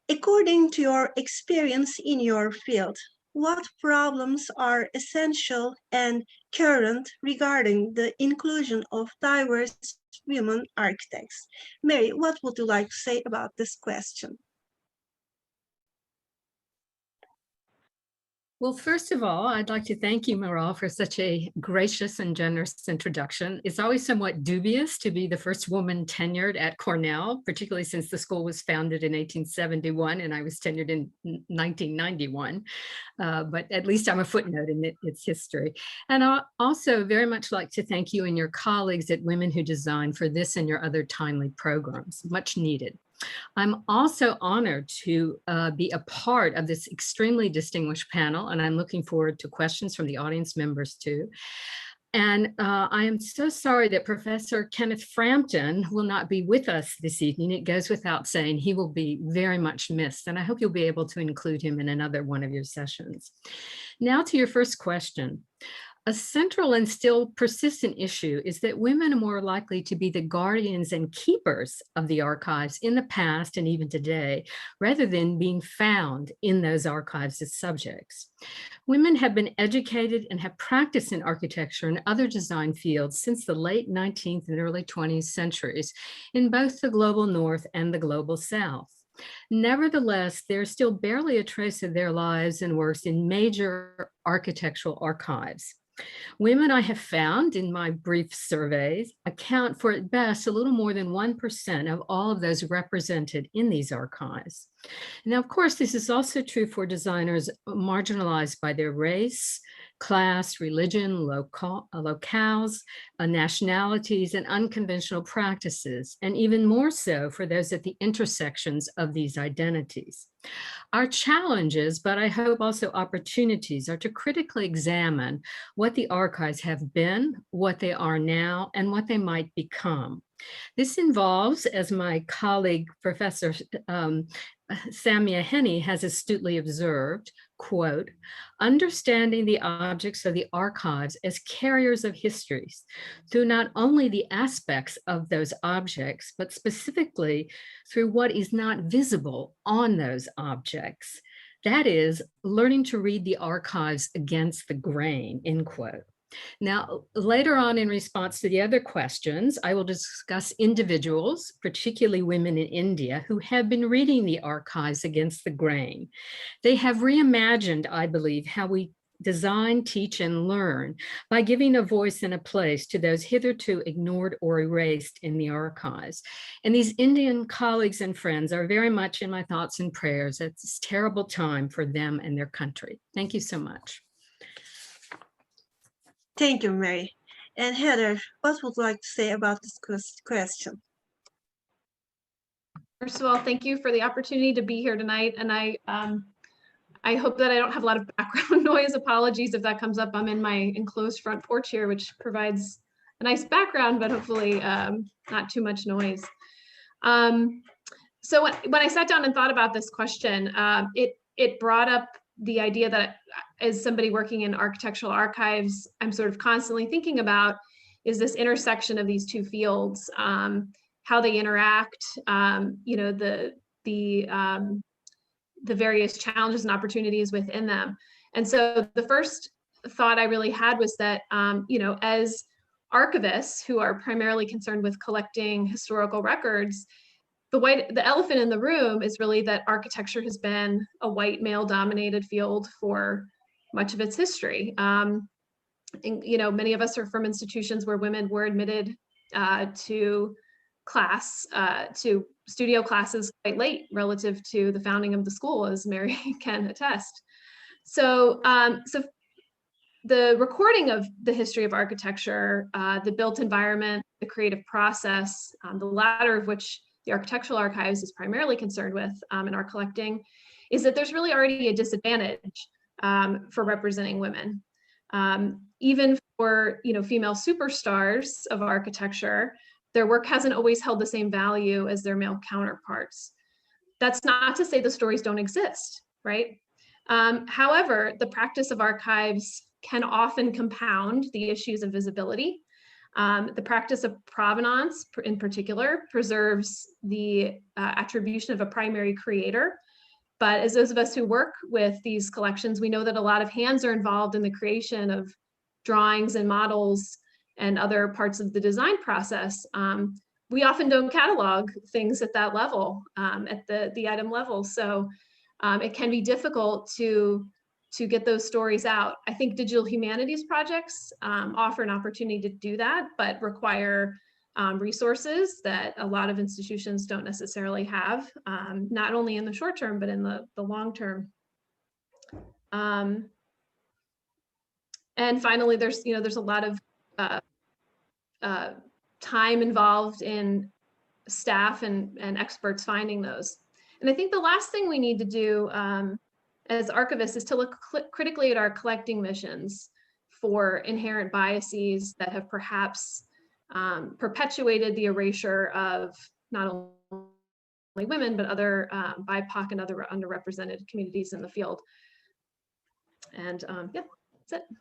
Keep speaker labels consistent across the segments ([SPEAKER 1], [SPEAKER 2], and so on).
[SPEAKER 1] According to your experience in your field, what problems are essential and current regarding the inclusion of diverse women architects? Mary, what would you like to say about this question?
[SPEAKER 2] Well, first of all, I'd like to thank you, Meral, for such a gracious and generous introduction. It's always somewhat dubious to be the first woman tenured at Cornell, particularly since the school was founded in 1871 and I was tenured in 1991. But at least I'm a footnote in its history. And I also very much like to thank you and your colleagues at Women Who Design for this and your other timely programs, much needed. I'm also honored to be a part of this extremely distinguished panel, and I'm looking forward to questions from the audience members too. And I am so sorry that Professor Kenneth Frampton will not be with us this evening. It goes without saying he will be very much missed, and I hope you'll be able to include him in another one of your sessions. Now to your first question. A central and still persistent issue is that women are more likely to be the guardians and keepers of the archives in the past and even today, rather than being found in those archives as subjects. Women have been educated and have practiced in architecture and other design fields since the late 19th and early 20th centuries in both the global North and the global South. Nevertheless, there's still barely a trace of their lives and works in major architectural archives. Women I have found in my brief surveys account for at best a little more than 1% of all of those represented in these archives. Now, of course, this is also true for designers marginalized by their race, class, religion, locales, nationalities, and unconventional practices, and even more so for those at the intersections of these identities. Our challenges, but I hope also opportunities, are to critically examine what the archives have been, what they are now, and what they might become. This involves, as my colleague, Professor Samia Henney has astutely observed, quote, understanding the objects of the archives as carriers of histories through not only the aspects of those objects, but specifically through what is not visible on those objects. That is, learning to read the archives against the grain, end quote. Now, later on in response to the other questions, I will discuss individuals, particularly women in India, who have been reading the archives against the grain. They have reimagined, I believe, how we design, teach, and learn by giving a voice and a place to those hitherto ignored or erased in the archives. And these Indian colleagues and friends are very much in my thoughts and prayers at this terrible time for them and their country. Thank you so much.
[SPEAKER 1] Thank you, Mary. And Heather, what would you like to say about this question?
[SPEAKER 3] First of all, thank you for the opportunity to be here tonight. And I hope that I don't have a lot of background noise. Apologies if that comes up. I'm in my enclosed front porch here, which provides a nice background, but hopefully not too much noise. So when I sat down and thought about this question, it brought up the idea that as somebody working in architectural archives, I'm sort of constantly thinking about is this intersection of these two fields, how they interact, you know, the various challenges and opportunities within them. And so the first thought I really had was that, you know, as archivists who are primarily concerned with collecting historical records, the elephant in the room is really that architecture has been a white male-dominated field for much of its history. And, you know, many of us are from institutions where women were admitted to studio classes quite late relative to the founding of the school, as Mary can attest. So, the recording of the history of architecture, the built environment, the creative process, the latter of which the Architectural Archives is primarily concerned with in our collecting, is that there's really already a disadvantage for representing women. Even for, you know, female superstars of architecture, their work hasn't always held the same value as their male counterparts. That's not to say the stories don't exist, right? However, the practice of archives can often compound the issues of visibility. The practice of provenance, in particular, preserves the attribution of a primary creator But as those of us who work with these collections, we know that a lot of hands are involved in the creation of drawings and models and other parts of the design process. We often don't catalog things at that level, at the item level. So it can be difficult to get those stories out. I think digital humanities projects offer an opportunity to do that, but require resources that a lot of institutions don't necessarily have, not only in the short term, but in the long term. And finally, there's a lot of time involved in staff and experts finding those. And I think the last thing we need to do as archivists is to look critically at our collecting missions for inherent biases that have perhaps perpetuated the erasure of not only women, but other BIPOC and other underrepresented communities in the field. And yeah, that's it.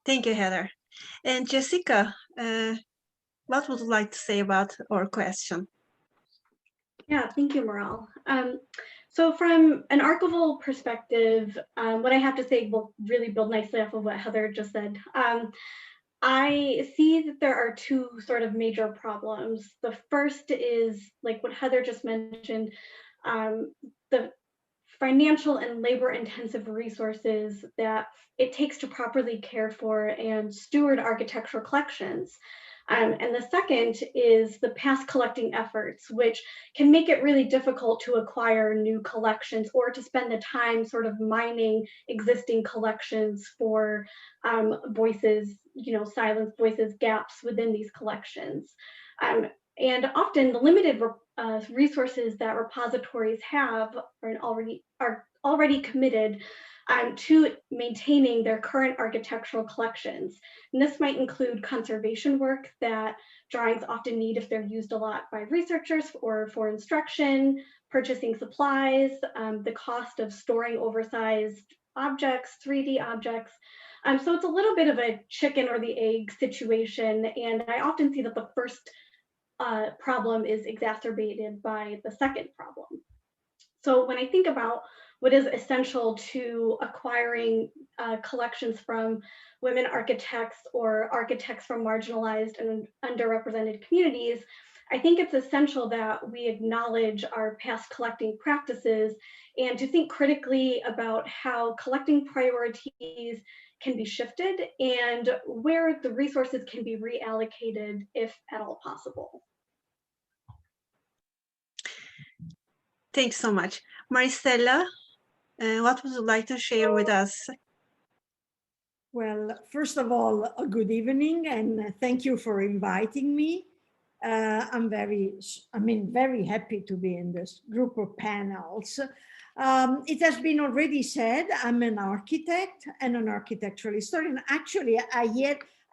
[SPEAKER 1] Thank you, Heather. And Jessica, what would you like to say about our question?
[SPEAKER 4] Yeah, thank you, Meral. So from an archival perspective, what I have to say will really build nicely off of what Heather just said. I see that there are two sort of major problems. The first is, like what Heather just mentioned, the financial and labor-intensive resources that it takes to properly care for and steward architectural collections. And the second is the past collecting efforts, which can make it really difficult to acquire new collections or to spend the time sort of mining existing collections for voices, silenced voices, gaps within these collections. And often the limited resources that repositories have are already committed to maintaining their current architectural collections. And this might include conservation work that drawings often need if they're used a lot by researchers or for instruction, purchasing supplies, the cost of storing oversized objects, 3D objects. So it's a little bit of a chicken or the egg situation. And I often see that the first problem is exacerbated by the second problem. So when I think about what is essential to acquiring collections from women architects or architects from marginalized and underrepresented communities, I think it's essential that we acknowledge our past collecting practices and to think critically about how collecting priorities can be shifted and where the resources can be reallocated if at all possible.
[SPEAKER 1] Thanks so much. Maristella, what would you like to share with us?
[SPEAKER 5] Well, first of all, a good evening and thank you for inviting me. I'm very happy to be in this group of panels. It has been already said, I'm an architect and an architectural historian. Actually,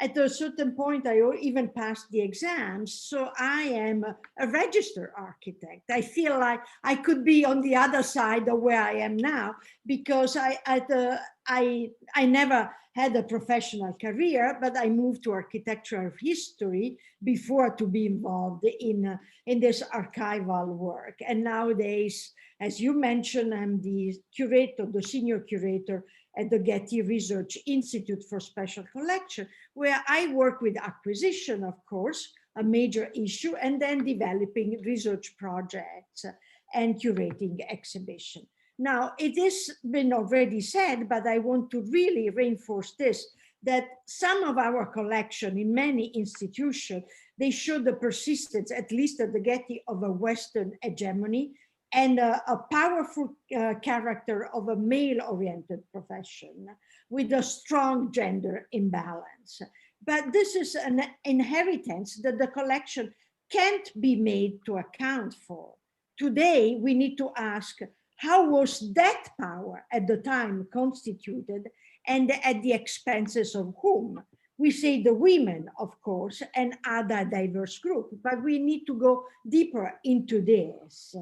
[SPEAKER 5] at a certain point, I even passed the exams. So I am a registered architect. I feel like I could be on the other side of where I am now because I never had a professional career, but I moved to architectural history before to be involved in this archival work. And nowadays, as you mentioned, I'm the curator, the senior curator at the Getty Research Institute for Special Collection, where I work with acquisition, of course, a major issue, and then developing research projects and curating exhibition. Now, it has been already said, but I want to really reinforce this, that some of our collection in many institutions, they show the persistence, at least at the Getty, of a Western hegemony and a powerful character of a male-oriented profession with a strong gender imbalance. But this is an inheritance that the collection can't be made to account for. Today, we need to ask, how was that power at the time constituted and at the expenses of whom? We say the women, of course, and other diverse groups, but we need to go deeper into this.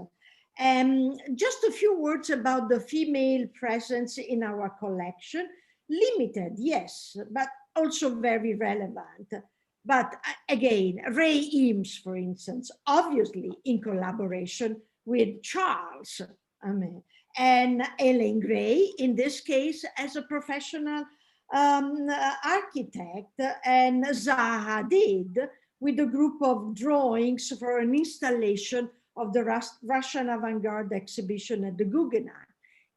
[SPEAKER 5] Just a few words about the female presence in our collection. Limited, yes, but also very relevant. But again, Ray Eames, for instance, obviously in collaboration with Charles, and Ellen Gray, in this case, as a professional architect, and Zaha did with a group of drawings for an installation of the Russian avant-garde exhibition at the Guggenheim.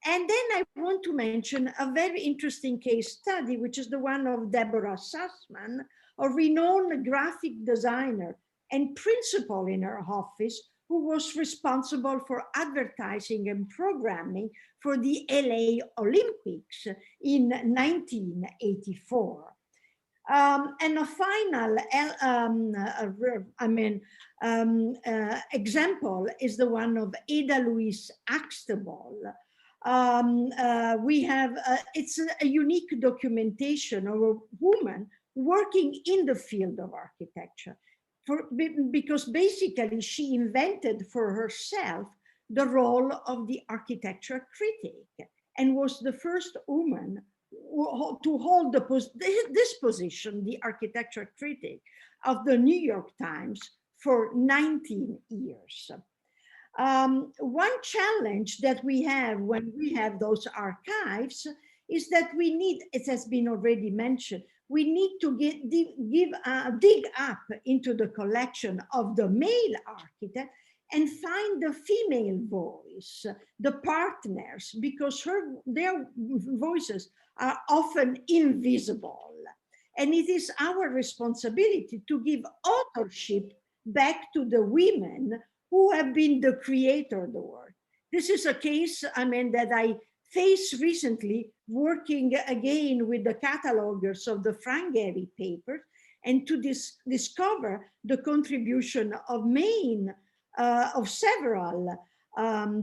[SPEAKER 5] And then I want to mention a very interesting case study, which is the one of Deborah Sussman, a renowned graphic designer and principal in her office, who was responsible for advertising and programming for the LA Olympics in 1984. And a final example is the one of Ada Louise Axtable. It's a unique documentation of a woman working in the field of architecture, because basically she invented for herself the role of the architecture critic and was the first woman to hold this position, the architecture critic of the New York Times, for 19 years. One challenge that we have when we have those archives is that we need, it has been already mentioned, we need to dig up into the collection of the male architect and find the female voice, the partners, because their voices are often invisible. And it is our responsibility to give authorship back to the women who have been the creator of the work. This is a case, that I faced recently, working again with the catalogers of the Frank Gehry papers, and to discover the contribution of several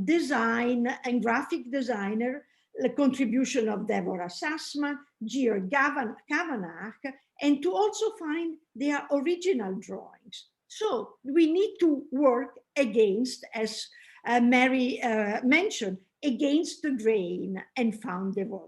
[SPEAKER 5] design and graphic designer, the contribution of Deborah Sussman, Georg Kavanagh, and to also find their original drawings. So we need to work against, as Mary mentioned, against the grain and found the voice.